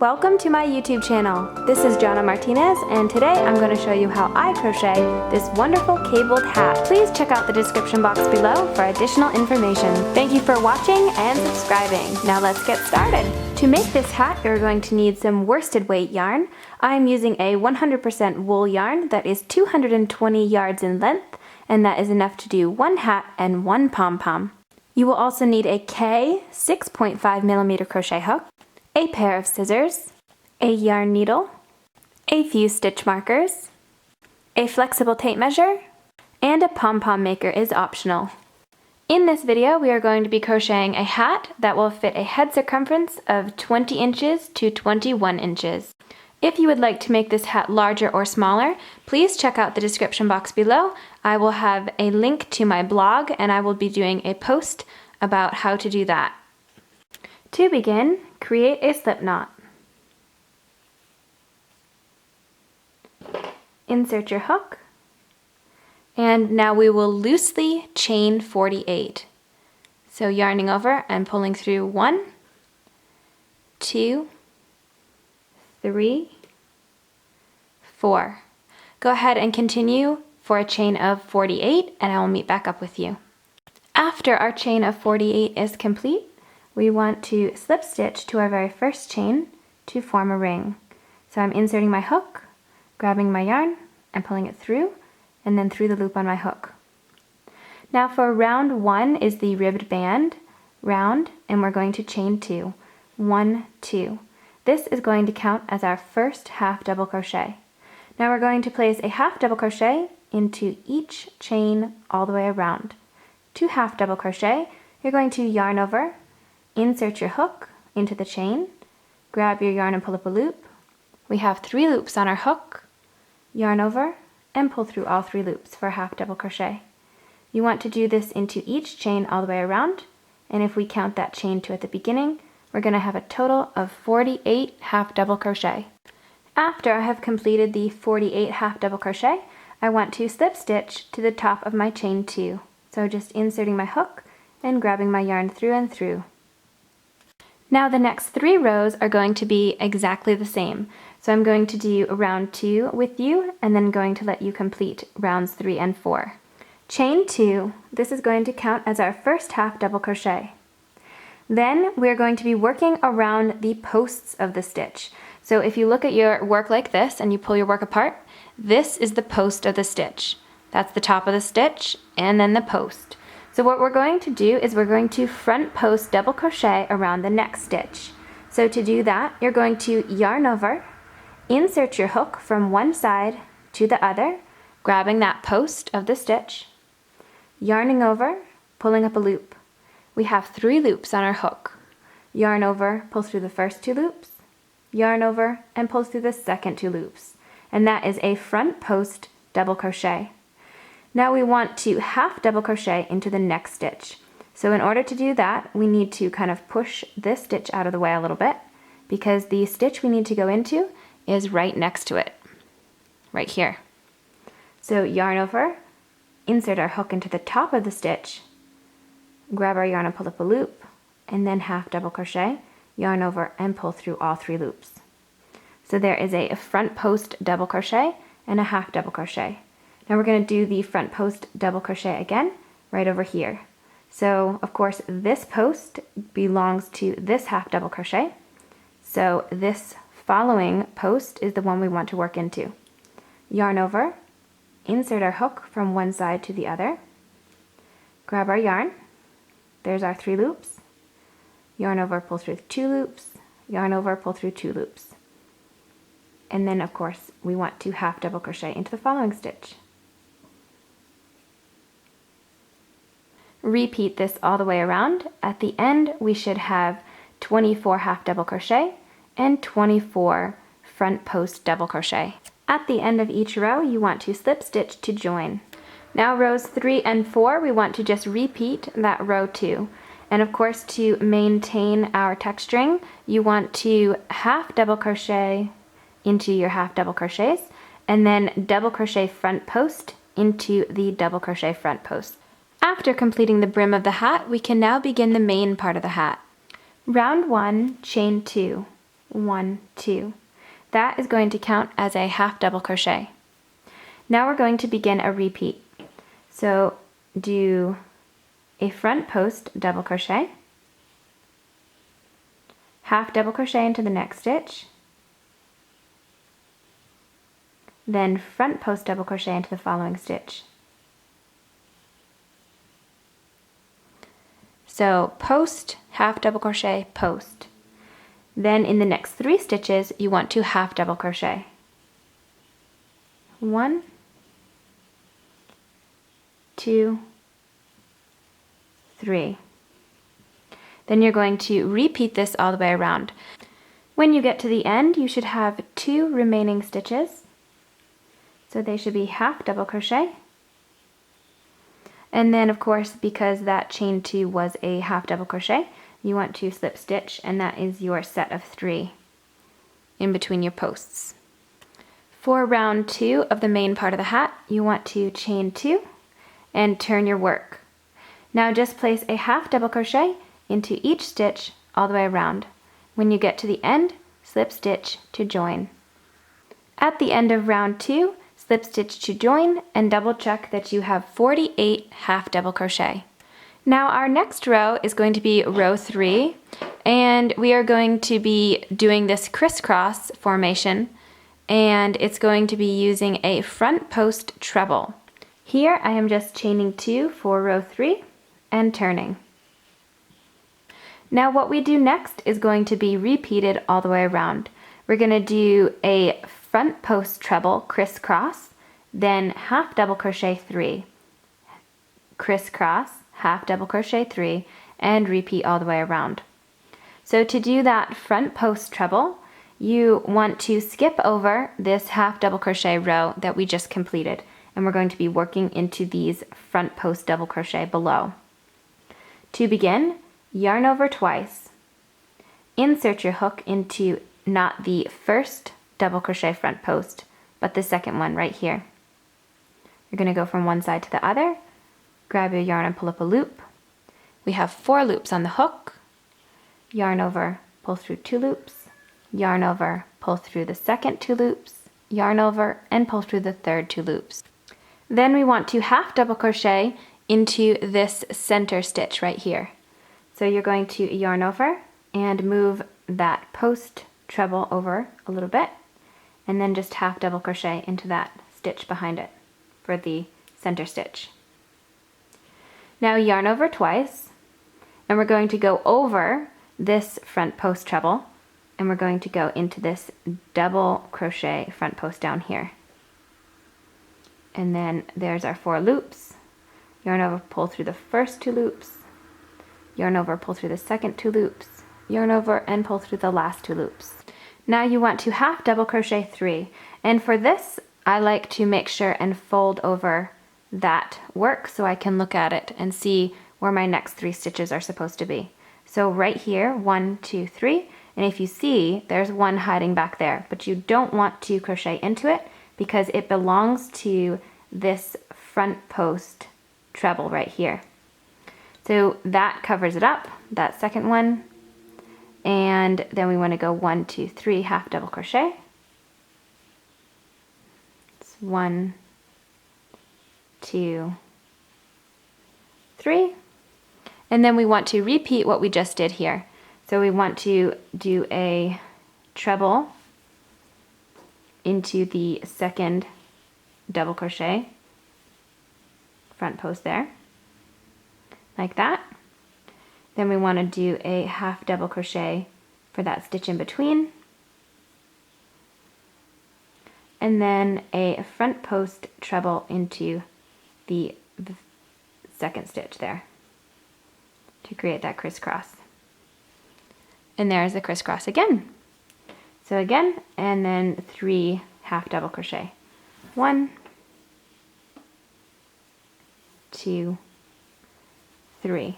Welcome to my YouTube channel. This is Jonna Martinez, and today I'm going to show you how I crochet this wonderful cabled hat. Please check out the description box below for additional information. Thank you for watching and subscribing. Now let's get started. To make this hat, you're going to need some worsted weight yarn. I'm using a 100% wool yarn that is 220 yards in length, and that is enough to do one hat and one pom-pom. You will also need a K 6.5mm crochet hook, a pair of scissors, a yarn needle, a few stitch markers, a flexible tape measure, and a pom-pom maker is optional. In this video, we are going to be crocheting a hat that will fit a head circumference of 20 inches to 21 inches. If you would like to make this hat larger or smaller, please check out the description box below. I will have a link to my blog, and I will be doing a post about how to do that. To begin, create a slip knot. Insert your hook, and now we will loosely chain 48. So yarning over and pulling through 1, 2, 3, 4. Go ahead and continue for a chain of 48, and I will meet back up with you. After our chain of 48 is complete, we want to slip stitch to our very first chain to form a ring. So I'm inserting my hook, grabbing my yarn, and pulling it through, and then through the loop on my hook. Now for round 1 is the ribbed band round, and we're going to chain 2. 1, 2. This is going to count as our first half double crochet. Now we're going to place a half double crochet into each chain all the way around. To half double crochet, you're going to yarn over, insert your hook into the chain, grab your yarn and pull up a loop. We have 3 loops on our hook, yarn over, and pull through all 3 loops for a half double crochet. You want to do this into each chain all the way around, and if we count that chain 2 at the beginning, we're going to have a total of 48 half double crochet. After I have completed the 48 half double crochet, I want to slip stitch to the top of my chain 2. So just inserting my hook and grabbing my yarn through and through. Now the next 3 rows are going to be exactly the same. So I'm going to do round 2 with you, and then going to let you complete rounds 3 and 4. Chain 2, this is going to count as our first half double crochet. Then we're going to be working around the posts of the stitch. So if you look at your work like this and you pull your work apart, this is the post of the stitch. That's the top of the stitch and then the post. So what we're going to do is we're going to front post double crochet around the next stitch. So to do that, you're going to yarn over, insert your hook from one side to the other, grabbing that post of the stitch, yarning over, pulling up a loop. We have 3 loops on our hook. Yarn over, pull through the first 2 loops, yarn over, and pull through the second 2 loops. And that is a front post double crochet. Now we want to half double crochet into the next stitch. So in order to do that, we need to kind of push this stitch out of the way a little bit, because the stitch we need to go into is right next to it, right here. So yarn over, insert our hook into the top of the stitch, grab our yarn and pull up a loop, and then half double crochet, yarn over, and pull through all 3 loops. So there is a front post double crochet and a half double crochet. Now we're going to do the front post double crochet again right over here. So of course this post belongs to this half double crochet. So this following post is the one we want to work into. Yarn over, insert our hook from one side to the other, grab our yarn, there's our 3 loops, yarn over, pull through 2 loops, yarn over, pull through 2 loops. And then of course we want to half double crochet into the following stitch. Repeat this all the way around. At the end, we should have 24 half double crochet and 24 front post double crochet. At the end of each row, you want to slip stitch to join. Now rows 3 and 4, we want to just repeat that row 2. And of course, to maintain our texturing, you want to half double crochet into your half double crochets, and then double crochet front post into the double crochet front post. After completing the brim of the hat, we can now begin the main part of the hat. Round 1, chain 2. 1, 2. That is going to count as a half double crochet. Now we're going to begin a repeat. So do a front post double crochet, half double crochet into the next stitch, then front post double crochet into the following stitch. So post, half double crochet, post. Then in the next 3 stitches, you want to half double crochet. 1, 2, 3. Then you're going to repeat this all the way around. When you get to the end, you should have 2 remaining stitches. So they should be half double crochet. And then of course, because that chain 2 was a half double crochet, you want to slip stitch, and that is your set of 3 in between your posts. For round 2 of the main part of the hat, you want to chain 2 and turn your work. Now just place a half double crochet into each stitch all the way around. When you get to the end, slip stitch to join. At the end of round 2, slip stitch to join and double check that you have 48 half double crochet. Now our next row is going to be row 3, and we are going to be doing this crisscross formation, and it's going to be using a front post treble. Here I am just chaining 2 for row 3 and turning. Now what we do next is going to be repeated all the way around. We're going to do a front post treble crisscross, then half double crochet 3, crisscross, half double crochet 3, and repeat all the way around. So to do that front post treble, you want to skip over this half double crochet row that we just completed, and we're going to be working into these front post double crochet below. To begin, yarn over twice, insert your hook into not the first double crochet front post, but the second one right here. You're going to go from one side to the other, grab your yarn and pull up a loop. We have 4 loops on the hook. Yarn over, pull through 2 loops, yarn over, pull through the second 2 loops, yarn over, and pull through the third 2 loops. Then we want to half double crochet into this center stitch right here. So you're going to yarn over and move that post treble over a little bit, and then just half double crochet into that stitch behind it for the center stitch. Now yarn over twice, and we're going to go over this front post treble, and we're going to go into this double crochet front post down here. And then there's our 4 loops. Yarn over, pull through the first 2 loops, yarn over, pull through the second 2 loops, yarn over, and pull through the last 2 loops. Now you want to half double crochet 3, and for this I like to make sure and fold over that work so I can look at it and see where my next 3 stitches are supposed to be. So right here, 1, 2, 3, and if you see, there's 1 hiding back there, but you don't want to crochet into it because it belongs to this front post treble right here. So that covers it up, that second one, and then we want to go 1, 2, 3 half double crochet. It's 1, 2, 3, and then we want to repeat what we just did here. So we want to do a treble into the second double crochet front post there, like that. Then we want to do a half double crochet for that stitch in between, and then a front post treble into the second stitch there to create that crisscross. And there's the crisscross again. So again, and then 3 half double crochet. 1, 2, 3.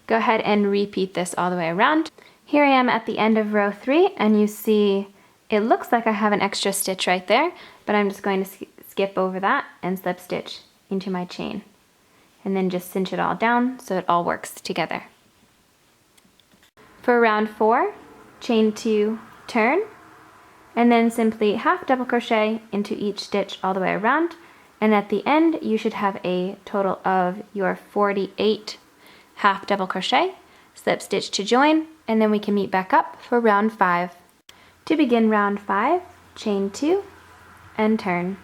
Go ahead and repeat this all the way around. Here I am at the end of row 3, and you see it looks like I have an extra stitch right there, but I'm just going to skip over that and slip stitch into my chain, and then just cinch it all down so it all works together. For round 4, chain 2, turn, and then simply half double crochet into each stitch all the way around, and at the end you should have a total of your 48 half double crochet, slip stitch to join, and then we can meet back up for round 5. To begin round 5, chain 2 and turn.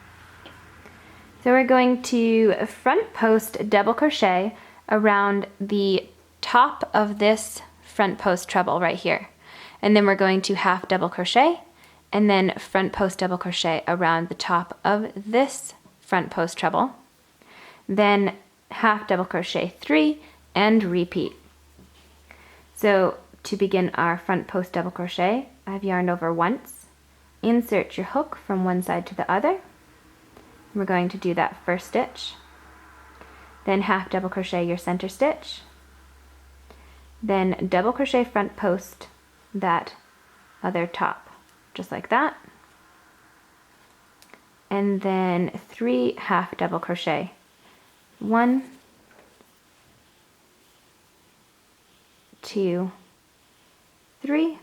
So we're going to front post double crochet around the top of this front post treble right here, and then we're going to half double crochet and then front post double crochet around the top of this front post treble, then half double crochet 3 and repeat. So to begin our front post double crochet, I've yarned over once, insert your hook from one side to the other. We're going to do that first stitch, then half double crochet your center stitch, then double crochet front post that other top, just like that, and then 3 half double crochet. 1, 2, 3,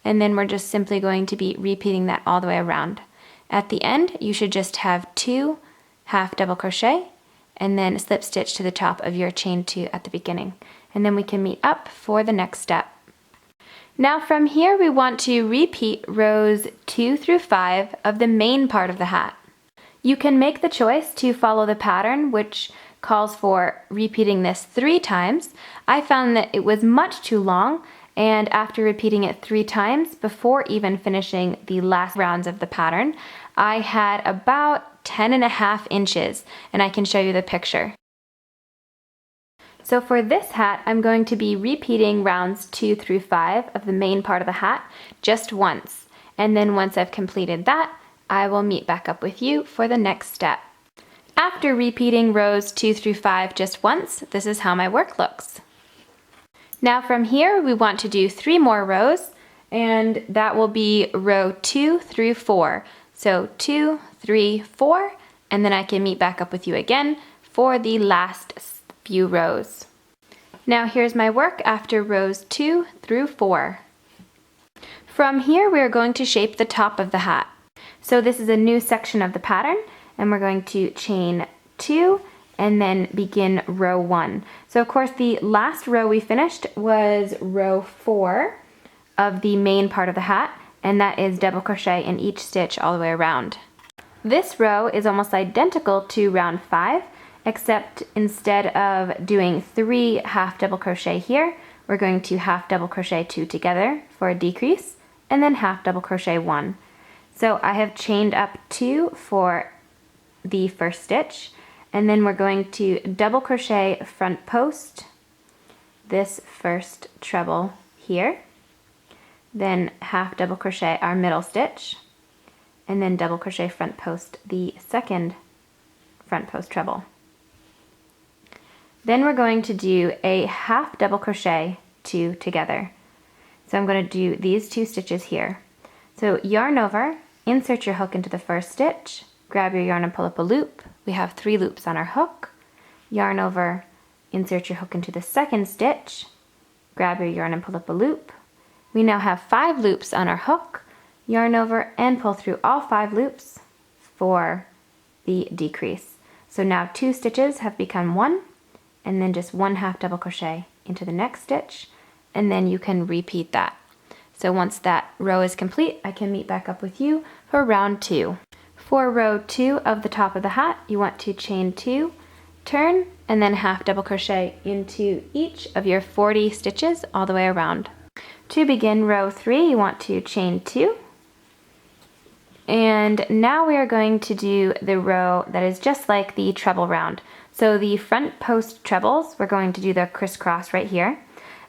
and then we're just simply going to be repeating that all the way around. At the end, you should just have 2 half double crochet and then slip stitch to the top of your chain 2 at the beginning, and then we can meet up for the next step. Now from here we want to repeat rows 2 through 5 of the main part of the hat. You can make the choice to follow the pattern, which calls for repeating this 3 times. I found that it was much too long, and after repeating it 3 times before even finishing the last rounds of the pattern, I had about 10.5 inches, and I can show you the picture. So for this hat, I'm going to be repeating rounds 2 through 5 of the main part of the hat just once. And then once I've completed that, I will meet back up with you for the next step. After repeating rows 2 through 5 just once, this is how my work looks. Now from here, we want to do 3 more rows, and that will be row 2 through 4. So 2, 3, 4, and then I can meet back up with you again for the last few rows. Now here's my work after rows 2 through 4. From here we're going to shape the top of the hat. So this is a new section of the pattern, and we're going to chain 2 and then begin row 1. So of course the last row we finished was row 4 of the main part of the hat, and that is double crochet in each stitch all the way around. This row is almost identical to round 5, except instead of doing 3 half double crochet here, we're going to half double crochet 2 together for a decrease, and then half double crochet 1. So I have chained up 2 for the first stitch, and then we're going to double crochet front post this first treble here, then half double crochet our middle stitch, and then double crochet front post the second front post treble. Then we're going to do a half double crochet 2 together. So I'm going to do these 2 stitches here. So yarn over, insert your hook into the first stitch, grab your yarn and pull up a loop. We have 3 loops on our hook. Yarn over, insert your hook into the second stitch, grab your yarn and pull up a loop. We now have 5 loops on our hook. Yarn over and pull through all 5 loops for the decrease. So now 2 stitches have become 1, and then just 1 half double crochet into the next stitch, and then you can repeat that. So once that row is complete, I can meet back up with you for round 2. For row 2 of the top of the hat, you want to chain 2, turn, and then half double crochet into each of your 40 stitches all the way around. To begin row 3, you want to chain 2, and now we are going to do the row that is just like the treble round. So the front post trebles, we're going to do the crisscross right here.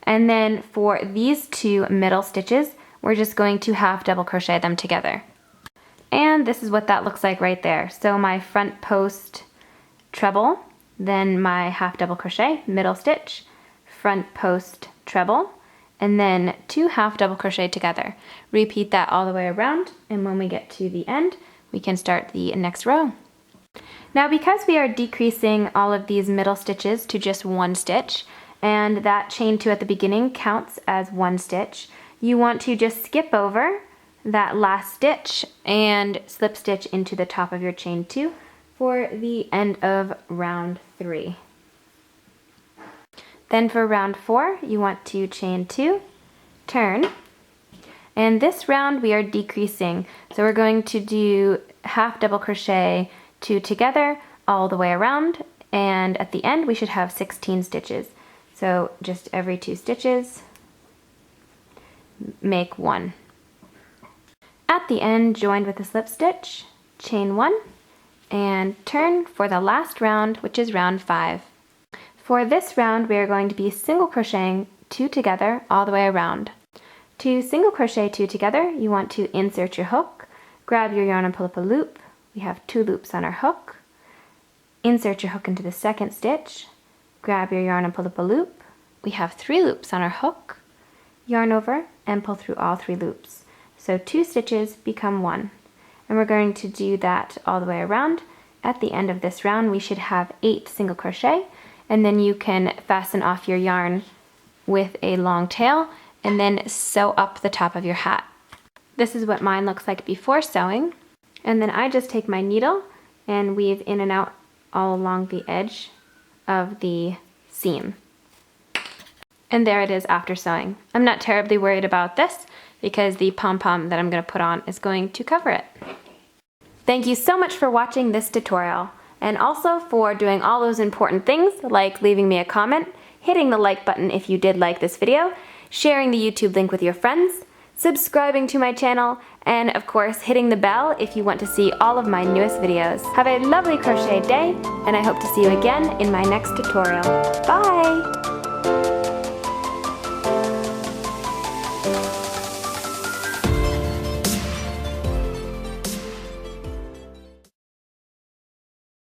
And then for these 2 middle stitches, we're just going to half double crochet them together. And this is what that looks like right there. So my front post treble, then my half double crochet, middle stitch, front post treble, and then 2 half double crochet together. Repeat that all the way around, and when we get to the end, we can start the next row. Now because we are decreasing all of these middle stitches to just 1 stitch, and that chain 2 at the beginning counts as 1 stitch. You want to just skip over that last stitch and slip stitch into the top of your chain 2 for the end of round 3. Then for round 4, you want to chain 2, turn, and this round we are decreasing. So we're going to do half double crochet 2 together all the way around, and at the end we should have 16 stitches. So just every 2 stitches, make 1. At the end, join with a slip stitch, chain 1, and turn for the last round, which is round 5. For this round, we are going to be single crocheting 2 together all the way around. To single crochet 2 together, you want to insert your hook, grab your yarn and pull up a loop. We have 2 loops on our hook. Insert your hook into the second stitch, grab your yarn and pull up a loop. We have 3 loops on our hook. Yarn over and pull through all 3 loops. So 2 stitches become 1. And we're going to do that all the way around. At the end of this round, we should have 8 single crochet, and then you can fasten off your yarn with a long tail and then sew up the top of your hat. This is what mine looks like before sewing. And then I just take my needle and weave in and out all along the edge of the seam. And there it is after sewing. I'm not terribly worried about this because the pom-pom that I'm going to put on is going to cover it. Thank you so much for watching this tutorial, and also for doing all those important things like leaving me a comment, hitting the like button if you did like this video, sharing the YouTube link with your friends, subscribing to my channel, and of course hitting the bell if you want to see all of my newest videos. Have a lovely crochet day, and I hope to see you again in my next tutorial. Bye!